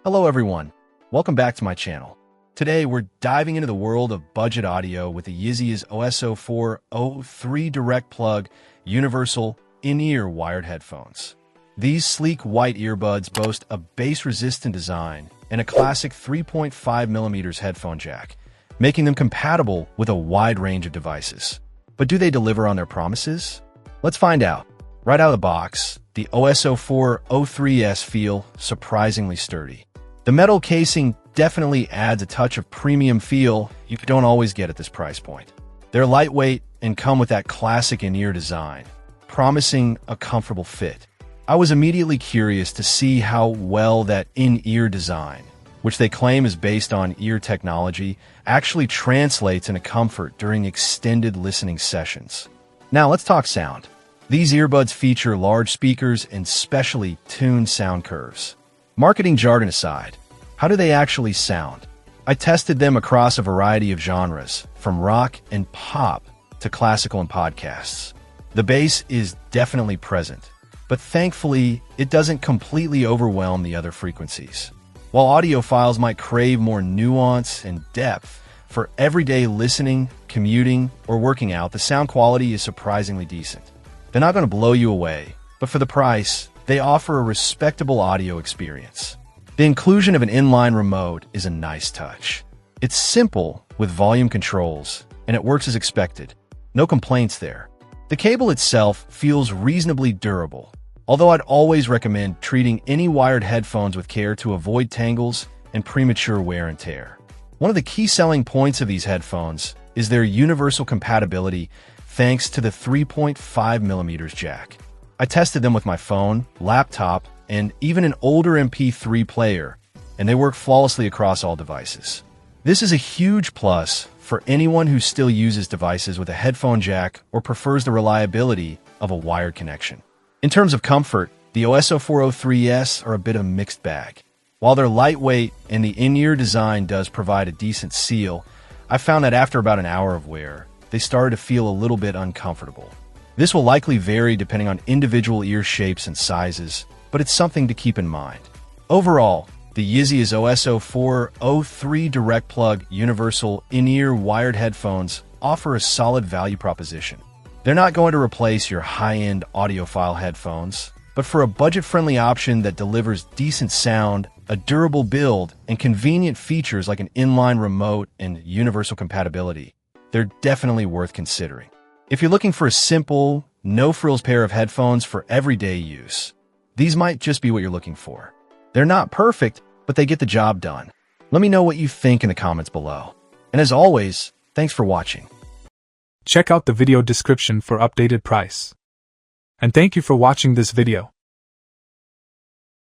Hello everyone, welcome back to my channel. Today we're diving into the world of budget audio with the YIZHIYZ OSO403 direct plug universal in-ear wired headphones. These sleek white earbuds boast a bass-resistant design and a classic 3.5mm headphone jack, making them compatible with a wide range of devices. But do they deliver on their promises? Let's find out. Right out of the box, the OSO403s feel surprisingly sturdy. The metal casing definitely adds a touch of premium feel you don't always get at this price point. They're lightweight and come with that classic in-ear design, promising a comfortable fit. I was immediately curious to see how well that in-ear design, which they claim is based on ear technology, actually translates into comfort during extended listening sessions. Now let's talk sound. These earbuds feature large speakers and specially tuned sound curves. Marketing jargon aside, how do they actually sound? I tested them across a variety of genres, from rock and pop to classical and podcasts. The bass is definitely present, but thankfully, it doesn't completely overwhelm the other frequencies. While audiophiles might crave more nuance and depth, for everyday listening, commuting, or working out, the sound quality is surprisingly decent. They're not going to blow you away, but for the price, they offer a respectable audio experience. The inclusion of an inline remote is a nice touch. It's simple with volume controls, and it works as expected. No complaints there. The cable itself feels reasonably durable, although I'd always recommend treating any wired headphones with care to avoid tangles and premature wear and tear. One of the key selling points of these headphones is their universal compatibility thanks to the 3.5mm jack. I tested them with my phone, laptop, and even an older MP3 player, and they work flawlessly across all devices. This is a huge plus for anyone who still uses devices with a headphone jack or prefers the reliability of a wired connection. In terms of comfort, the OSO403s are a bit of a mixed bag. While they're lightweight and the in-ear design does provide a decent seal, I found that after about an hour of wear, they started to feel a little bit uncomfortable. This will likely vary depending on individual ear shapes and sizes, but it's something to keep in mind. Overall, the YIZHIYZ OSO403 direct plug universal in-ear wired headphones offer a solid value proposition. They're not going to replace your high-end audiophile headphones, but for a budget-friendly option that delivers decent sound, a durable build, and convenient features like an inline remote and universal compatibility, they're definitely worth considering. If you're looking for a simple, no-frills pair of headphones for everyday use, these might just be what you're looking for. They're not perfect, but they get the job done. Let me know what you think in the comments below. And as always, thanks for watching. Check out the video description for updated price. And thank you for watching this video.